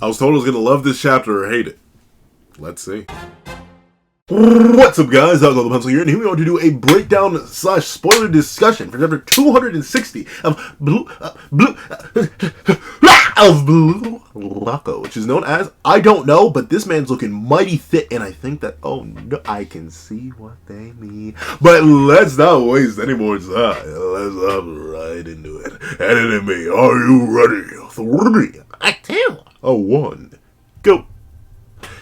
I was told I was going to love this chapter or hate it. Let's see. What's up, guys? I was on the pencil here, and here we are to do a breakdown / spoiler discussion for chapter 260 of Blue Loco, which is known as I Don't Know, but this man's looking mighty thick, and I think that, oh no, I can see what they mean. But let's not waste any more time. Let's hop right into it. Enemy, are you ready? 3, 2, 1, go.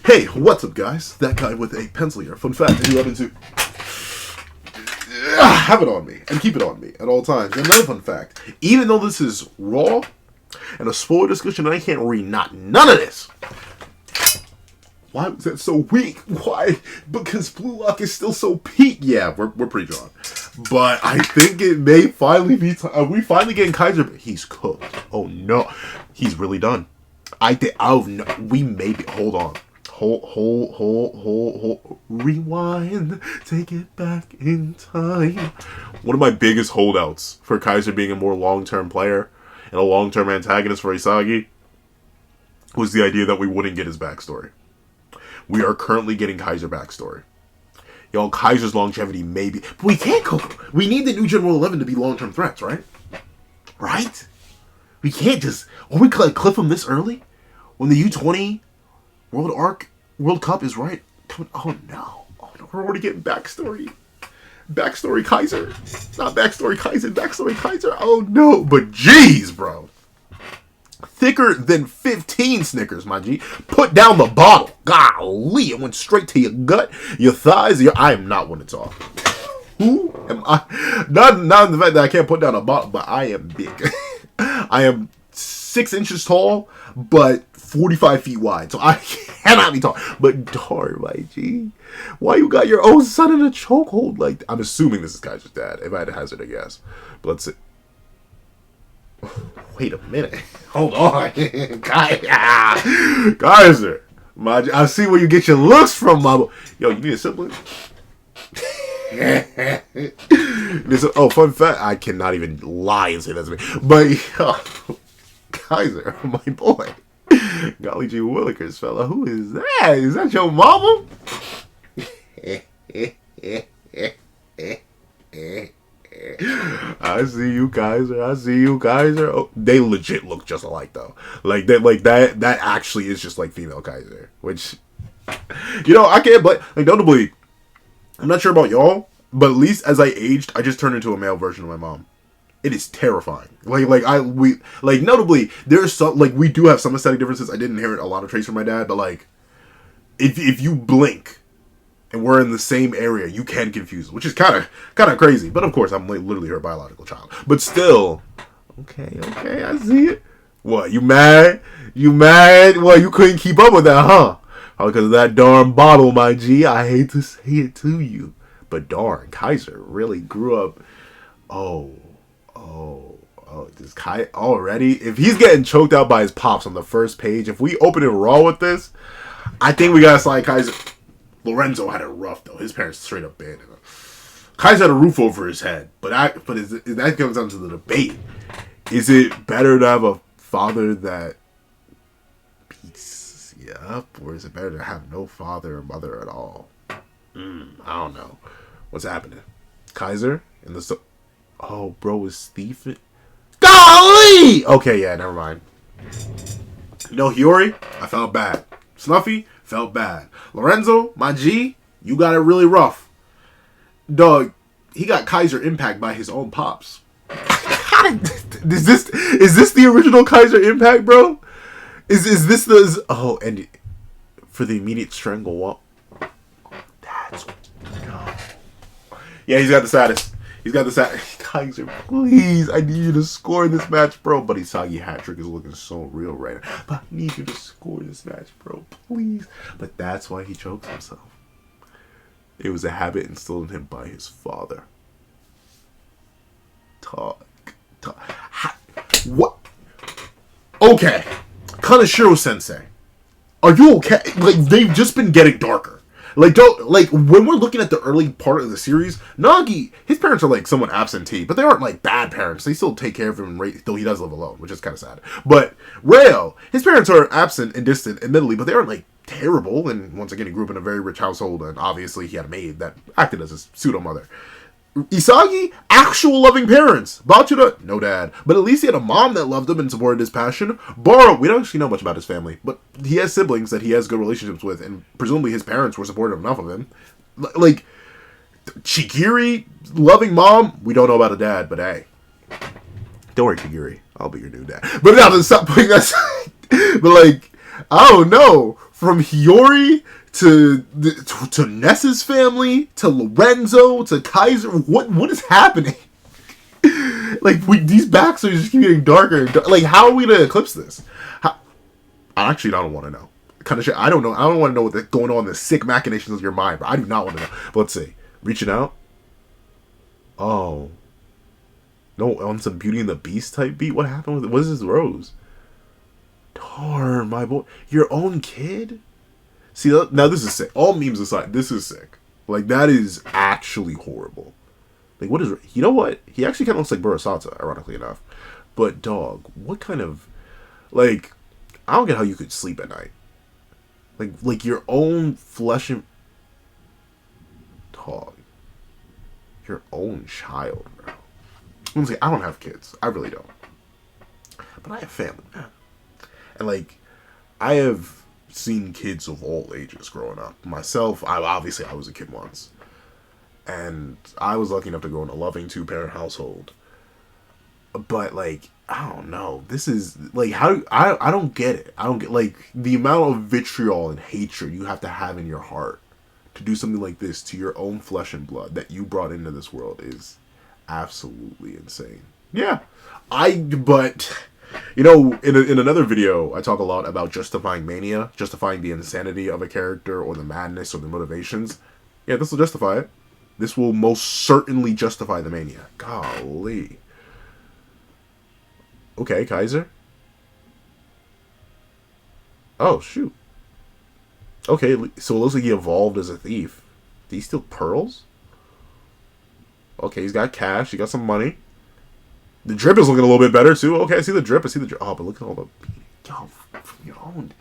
Hey, what's up, guys? That guy with a pencil here. Fun fact, I do happen to have it on me and keep it on me at all times. And another fun fact, even though this is raw and a spoiler discussion, I can't read none of this. Why was that so weak? Why? Because Blue Lock is still so peak. Yeah, we're pretty drawn. But I think it may finally be time. Are we finally getting Kaiser? He's cooked. Oh no, he's really done. I think. Oh no, we may be. Hold on. Hold. Rewind. Take it back in time. One of my biggest holdouts for Kaiser being a more long-term player and a long-term antagonist for Isagi was the idea that we wouldn't get his backstory. We are currently getting Kaiser backstory. Y'all, Kaiser's longevity may be... But we can't go... We need the new General 11 to be long-term threats, right? Right? We can't just... Or we could clip him this early? When the U20... World Cup is right. Oh no. We're already getting backstory. Backstory Kaiser. Not backstory Kaiser. Backstory Kaiser. Oh no. But jeez, bro. Thicker than 15 Snickers, my G. Put down the bottle. Golly. It went straight to your gut, your thighs. I am not one to talk. Who am I? Not in the fact that I can't put down a bottle, but I am big. I am 6 inches tall, but 45 feet wide, so I cannot be tall. But darn, my G, why you got your own son in a chokehold like that? I'm assuming this is Kaiser's dad, if I had to hazard a guess. But let's see. Wait a minute. Hold on. Kaiser, my G, I see where you get your looks from, mama. Yo, you need a sibling? Oh, fun fact, I cannot even lie and say that to me. But, yo, Kaiser, my boy. Golly gee willikers, fella. Who is that? Is that your mama? I see you, Kaiser. I see you, Kaiser. Oh, they legit look just alike, though. Like that actually is just like female Kaiser. Which, you know, I can't. But like, notably, I'm not sure about y'all, but at least as I aged, I just turned into a male version of my mom. It is terrifying. Notably, there's some, like, we do have some aesthetic differences. I did inherit a lot of traits from my dad, but like, if you blink and we're in the same area, you can confuse, which is kind of crazy. But of course, I'm like literally her biological child. But still, okay, I see it. What, you mad? You mad? Well, you couldn't keep up with that, huh? Oh, because of that darn bottle, my G. I hate to say it to you, but darn, Kaiser really grew up. Oh, this Kai already? If he's getting choked out by his pops on the first page, if we open it raw with this, I think we gotta slide Kaiser. Lorenzo had it rough though. His parents straight up banned him. Kaiser had a roof over his head, but that comes down to the debate. Is it better to have a father that beats you up, or is it better to have no father or mother at all? I don't know. What's happening? Kaiser in the... Oh, bro, is Stephen... Golly! Okay, yeah, never mind. No, Hiyori, I felt bad. Snuffy, felt bad. Lorenzo, my G, you got it really rough. Dog, he got Kaiser impact by his own pops. Is this the original Kaiser impact, bro? Is this the... Oh, and for the immediate strangle, what? That's... No. Yeah, he's got the saddest. He's got this. Kaiser, please, I need you to score this match, bro. But Isagi hat trick is looking so real right now. But I need you to score this match, bro, please. But that's why he chokes himself. It was a habit instilled in him by his father. Talk. What? Okay, Kaneshiro Sensei, are you okay? Like, they've just been getting darker. Like, don't, like, when we're looking at the early part of the series, Nagi, his parents are, like, somewhat absentee, but they aren't, like, bad parents. They still take care of him, though he does live alone, which is kind of sad. But Rayo, his parents are absent and distant, admittedly, but they aren't, like, terrible. And once again, he grew up in a very rich household, and obviously he had a maid that acted as his pseudo-mother. Isagi, actual loving parents. Bachura, no dad. But at least he had a mom that loved him and supported his passion. Baro, we don't actually know much about his family, but he has siblings that he has good relationships with, and presumably his parents were supportive enough of him. Like, Chigiri, loving mom, we don't know about a dad, but hey. Don't worry, Chigiri. I'll be your new dad. But now, to stop putting that aside. But like, I don't know. From Hiyori to Ness's family, to Lorenzo, to Kaiser, what is happening? Like, these backs are just keep getting darker and darker. Like, how are we gonna eclipse this? I actually don't want to know. Kind of shit. I don't know. I don't want to know what's going on in the sick machinations of your mind, but I do not want to know. But let's see. Reaching out. Oh. No, on some Beauty and the Beast type beat? What happened with it? What is this rose? Darn, my boy. Your own kid? See, now this is sick. All memes aside, this is sick. Like, that is actually horrible. Like, what is... You know what? He actually kind of looks like Burasata, ironically enough. But, dog, what kind of... Like, I don't get how you could sleep at night. Like your own flesh and... Dog. Your own child, bro. I'm saying, I don't have kids. I really don't. But I have family, man. And, like, I have seen kids of all ages growing up. Myself, I was a kid once. And I was lucky enough to grow in a loving two-parent household. But, like, I don't know. This is, like, how... I don't get it. I don't get, like, the amount of vitriol and hatred you have to have in your heart to do something like this to your own flesh and blood that you brought into this world is absolutely insane. Yeah. But... You know, in another video, I talk a lot about justifying mania, justifying the insanity of a character or the madness or the motivations. Yeah, this will justify it. This will most certainly justify the mania. Golly. Okay, Kaiser. Oh, shoot. Okay, so it looks like he evolved as a thief. Do he steal pearls? Okay, he's got cash. He got some money. The drip is looking a little bit better, too. Okay, I see the drip. Oh, but look at all the... Yo, from your own...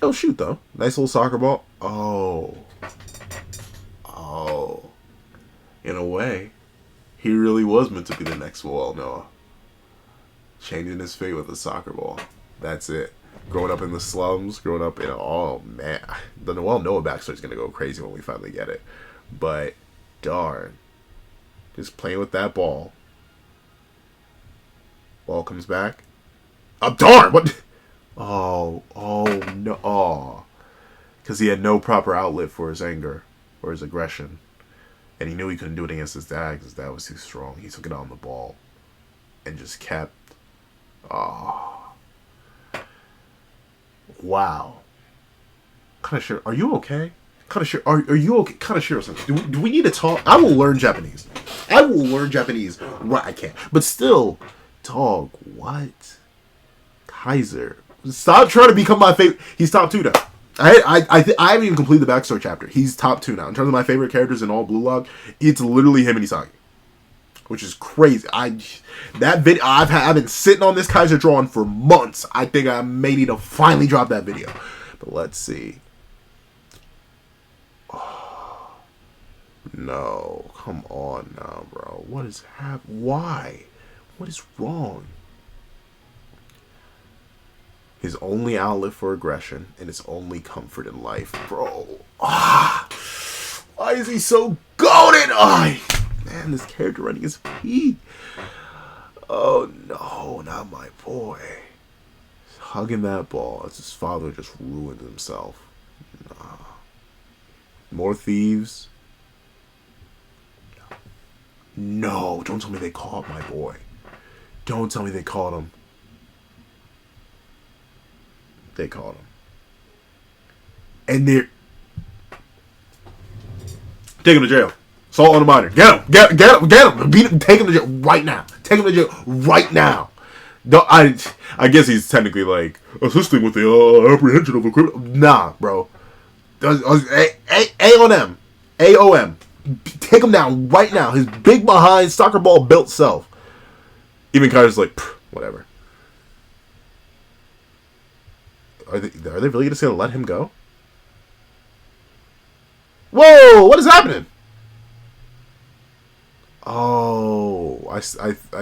Oh, shoot, though. Nice little soccer ball. Oh. In a way, he really was meant to be the next Noel Noah. Changing his fate with a soccer ball. That's it. Growing up in the slums, growing up in... Oh, man. The Noel Noah backstory's going to go crazy when we finally get it. But, darn. Just playing with that ball. Ball comes back. Oh, darn! What? Oh, no. Oh. Because he had no proper outlet for his anger or his aggression. And he knew he couldn't do it against his dad because his dad was too strong. He took it on the ball. And just kept... Oh. Wow. Kind of sure. Are you okay? Kind of sure. Are you okay? Kind of sure. Do we need to talk? I will learn Japanese. Right, I can't. But still, dog, what? Kaiser. Stop trying to become my favorite. He's top 2 now. I haven't even completed the backstory chapter. He's top 2 now. In terms of my favorite characters in all Blue Log, it's literally him and Isagi. Which is crazy. I've been sitting on this Kaiser drawing for months. I think I may need to finally drop that video. But let's see. No, come on now, bro. What is Why? What is wrong? His only outlet for aggression and his only comfort in life, bro. Why is he so goated? Man, this character running is peak. Oh no, not my boy. He's hugging that ball as his father just ruined himself. Nah. More thieves. No, don't tell me they caught my boy. Don't tell me they caught him. They caught him. And they're... Take him to jail. Assault on a minor. Get him. Get him. Beat him. Take him to jail right now. Take him to jail right now. No, I guess he's technically like assisting with the apprehension of a criminal. Nah, bro. A-on-M. A-O-M. Take him down right now. His big behind soccer ball built self. Even Kaiser's like, whatever. Are they really just gonna let him go? Whoa! What is happening? Oh, I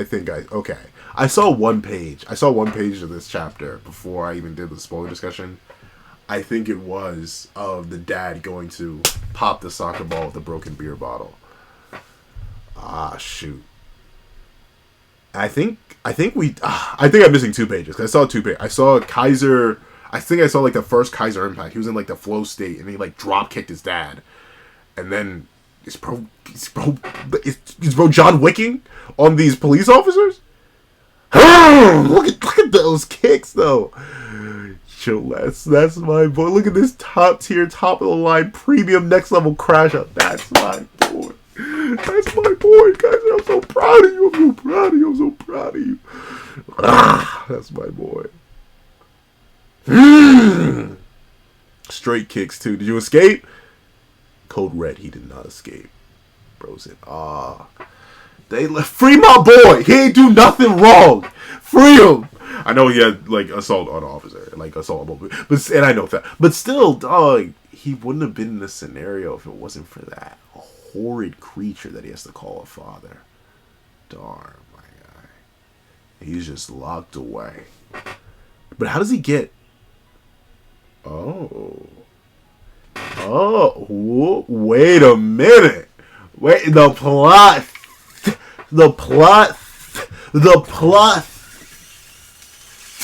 think okay. I saw one page. I saw one page of this chapter before I even did the spoiler discussion. I think it was of the dad going to pop the soccer ball with a broken beer bottle. Ah, shoot. I think I'm missing 2 pages. 'Cause I saw 2 pages. I saw Kaiser. I think I saw like the first Kaiser impact. He was in like the flow state and he like drop kicked his dad, and then is bro John Wicking on these police officers? look at those kicks though. Yo, that's my boy. Look at this top tier, top of the line, premium next level crash out. That's my boy. That's my boy, guys. I'm so proud of you. I'm so proud of you. I'm so proud of you. That's my boy. Straight kicks too. Did you escape? Code Red. He did not escape. Bro's in. They left. Free my boy. He ain't do nothing wrong. Free him. I know he had like assault on an officer, like assault on, but and I know that, but still, dog, he wouldn't have been in this scenario if it wasn't for that horrid creature that he has to call a father. Darn, my guy, he's just locked away. But how does he get? Oh, wait a minute. Wait, the plot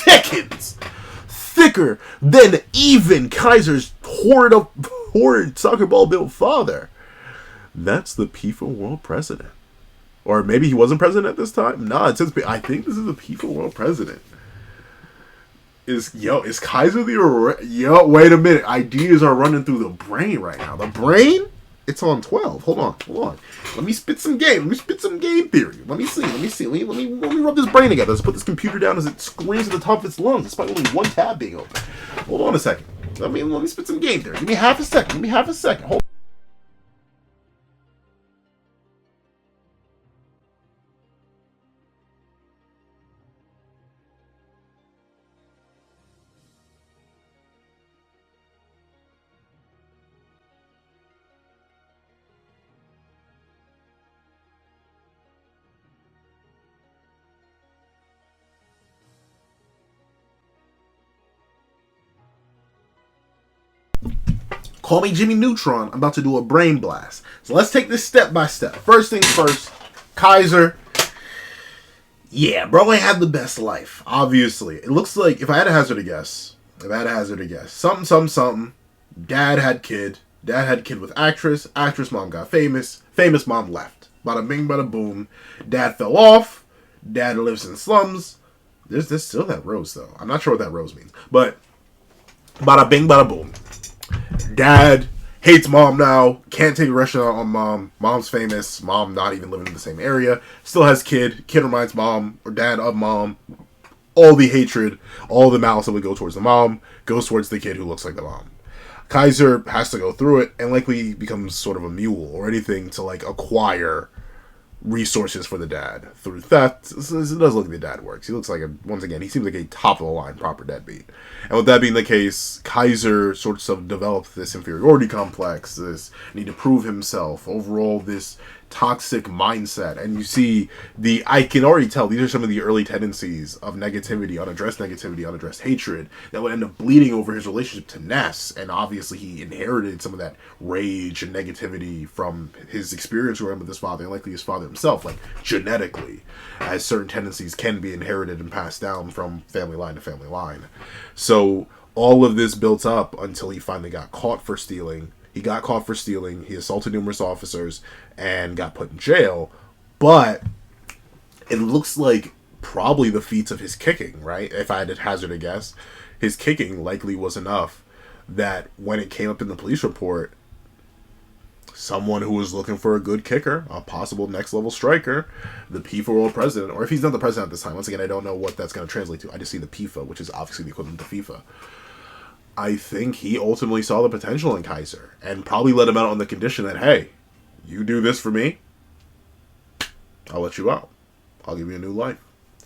thickens. Thicker than even Kaiser's horrid soccer ball built father. That's the FIFA world president. Or maybe he wasn't president at this time? Nah, it says, I think this is the FIFA world president. Is Kaiser wait a minute. Ideas are running through the brain right now. The brain? It's on 12. Hold on. Let me spit some game. Let me spit some game theory. Let me see. Let me rub this brain together. Let's put this computer down as it screams at the top of its lungs. Despite only one tab being open. Hold on a second. Let me spit some game theory. Give me half a second. Hold. Call me Jimmy Neutron. I'm about to do a brain blast. So let's take this step by step. First things first, Kaiser. Yeah, bro ain't had the best life. Obviously. It looks like, if I had a hazard a guess, something. Dad had kid with actress. Actress mom got famous. Famous mom left. Bada bing, bada boom. Dad fell off. Dad lives in slums. There's still that rose, though. I'm not sure what that rose means. But, bada bing, bada boom. Dad hates mom now. Can't take a restaurant on mom. Mom's famous. Mom not even living in the same area. Still has kid. Kid reminds mom or dad of mom. All the hatred, all the malice that would go towards the mom goes towards the kid who looks like the mom. Kaiser has to go through it and likely becomes sort of a mule or anything to like acquire resources for the dad through theft. It does look like the dad works. He looks like he seems like a top of the line proper deadbeat. And with that being the case, Kaiser sort of developed this inferiority complex, this need to prove himself, overall this toxic mindset. And you see I can already tell these are some of the early tendencies of negativity, unaddressed hatred that would end up bleeding over his relationship to Ness. And obviously he inherited some of that rage and negativity from his experience growing up with his father, and likely his father himself, like genetically, as certain tendencies can be inherited and passed down from family line to family line. So all of this built up until he finally got caught for stealing. He assaulted numerous officers and got put in jail. But it looks like probably the feats of his kicking, right? If I had to hazard a guess, his kicking likely was enough that when it came up in the police report, someone who was looking for a good kicker, a possible next level striker, the FIFA world president, or if he's not the president at this time, once again, I don't know what that's going to translate to. I just see the FIFA, which is obviously the equivalent to FIFA. I think he ultimately saw the potential in Kaiser and probably let him out on the condition that, hey, you do this for me, I'll let you out. I'll give you a new life.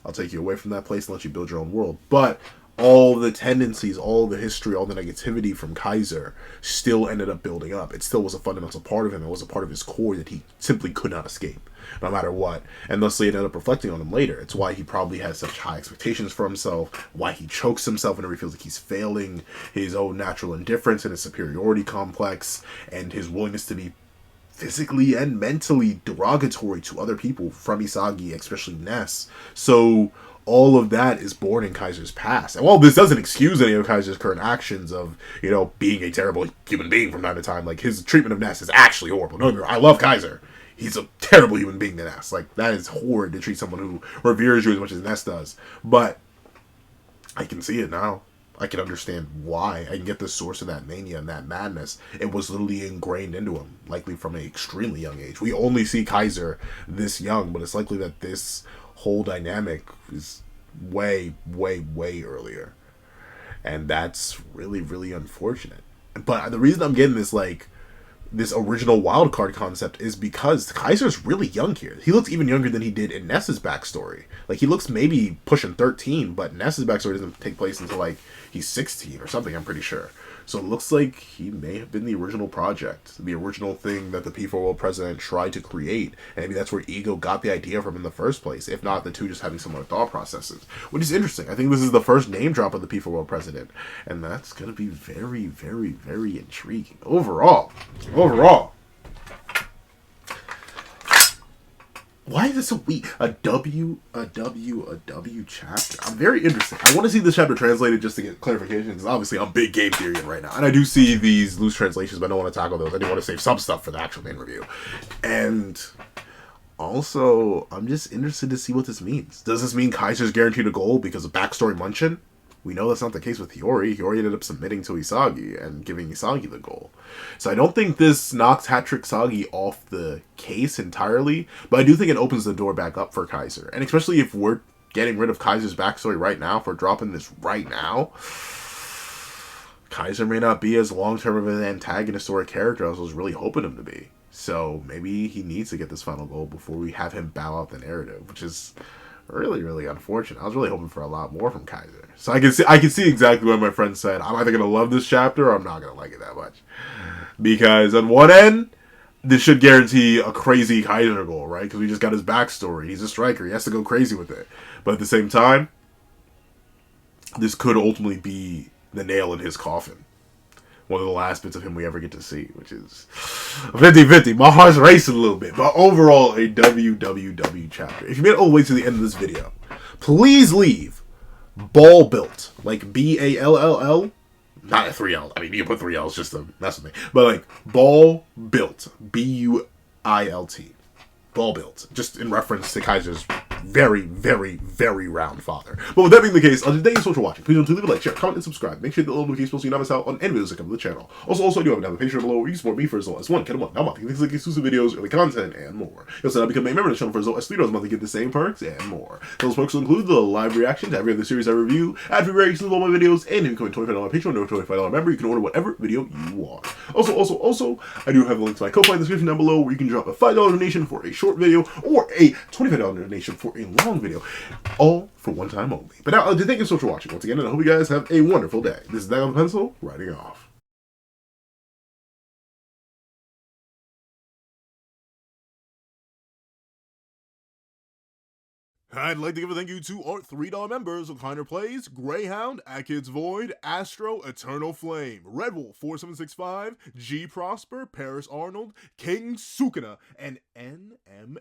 I'll take you away from that place and let you build your own world. But all the tendencies, all the history, all the negativity from Kaiser still ended up building up. It still was a fundamental part of him. It was a part of his core that he simply could not escape, no matter what. And thusly, it ended up reflecting on him later. It's why he probably has such high expectations for himself, why he chokes himself whenever he feels like he's failing, his own natural indifference and his superiority complex, and his willingness to be physically and mentally derogatory to other people from Isagi, especially Ness. So all of that is born in Kaiser's past. And while this doesn't excuse any of Kaiser's current actions of, being a terrible human being from time to time, like, his treatment of Ness is actually horrible. No, I love Kaiser. He's a terrible human being to Ness. Like, that is horrid to treat someone who reveres you as much as Ness does. But I can see it now. I can understand why. I can get the source of that mania and that madness. It was literally ingrained into him, likely from an extremely young age. We only see Kaiser this young, but it's likely that this whole dynamic is way, way, way earlier. And that's really, really unfortunate. But the reason I'm getting this original wildcard concept is because Kaiser's really young here. He looks even younger than he did in Ness's backstory. Like, he looks maybe pushing 13, but Ness's backstory doesn't take place until, he's 16 or something, I'm pretty sure. So it looks like he may have been the original project, the original thing that the P4 World President tried to create. And maybe that's where Ego got the idea from in the first place, if not the two just having similar thought processes. Which is interesting. I think this is the first name drop of the P4 World President. And that's going to be very, very, very intriguing. Overall, why is this so weak? A W chapter. I'm very interested. I want to see this chapter translated just to get clarification, because obviously I'm big game theory right now. And I do see these loose translations, but I don't want to tackle those. I do want to save some stuff for the actual main review. And also, I'm just interested to see what this means. Does this mean Kaiser's guaranteed a goal because of backstory Munchin? We know that's not the case with Hiyori. Hiyori ended up submitting to Isagi and giving Isagi the goal. So I don't think this knocks Hat-Trick Sagi off the case entirely, but I do think it opens the door back up for Kaiser. And especially if we're getting rid of Kaiser's backstory right now, if we're dropping this right now, Kaiser may not be as long-term of an antagonist or a character as I was really hoping him to be. So maybe he needs to get this final goal before we have him bow out the narrative, which is really, really unfortunate. I was really hoping for a lot more from Kaiser. So I can see exactly what my friend said. I'm either going to love this chapter or I'm not going to like it that much. Because on one end, this should guarantee a crazy Kaiser goal, right? Because we just got his backstory. He's a striker. He has to go crazy with it. But at the same time, this could ultimately be the nail in his coffin. One of the last bits of him we ever get to see, which is 50-50. My heart's racing a little bit. But overall, a WWW chapter. If you made it all the way to the end of this video, please leave Ball Built, like Ball, not a 3L. I mean, you can put 3Ls just to mess with me. But Ball Built, Built. Ball Built, just in reference to Kaiser's very, very, very round father. But with that being the case, thank you so much for watching. Please don't leave a like, share, comment, and subscribe. Make sure you hit the little notification bell so you don't miss out on any videos that come to the channel. Also, I do have a Patreon below where you can support me for as low as $1 a month. Things like exclusive videos, early content, and more. You'll also become a member of the channel for as low as $3 a month to get the same perks and more. Those perks will include the live reaction to every other series I review, ad-free reactions to all my videos, and if you become a $25 on my Patreon or $25 member, you can order whatever video you want. Also, I do have a link to my Ko-Fi in the description down below where you can drop a $5 donation for a short video or a $25 donation for a long video. All for one time only. But now, thank you so much for watching once again, and I hope you guys have a wonderful day. This is Dagon Pencil, writing off. I'd like to give a thank you to our $3 members of Kleiner Plays, Greyhound, Akids Void, Astro, Eternal Flame, Red Wolf 4765, G Prosper, Paris Arnold, King Sukuna, and NMA.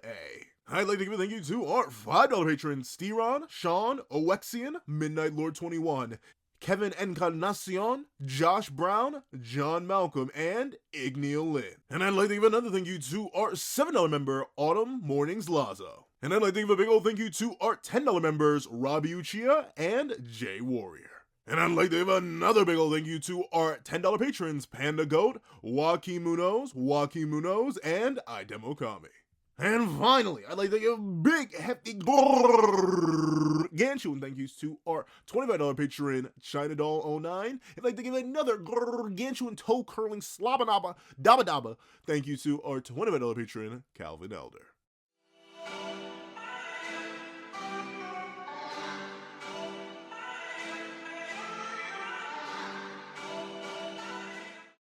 I'd like to give a thank you to our $5 patrons, Steron, Sean, Owexian, Midnight Lord 21, Kevin Encarnacion, Josh Brown, John Malcolm, and Igneal Lynn. And I'd like to give another thank you to our $7 member, Autumn Mornings Lazo. And I'd like to give a big old thank you to our $10 members, Robbie Uchiha and Jay Warrior. And I'd like to give another big ol' thank you to our $10 patrons, Panda Goat, Joaquin Munoz, and Idemokami. And finally, I'd like to give a big, hefty, gargantuan thank yous to our $25 patron, China Doll 09. I'd like to give another gargantuan toe curling slobbanaba dabba dabba thank you to our $25 patron, Calvin Elder.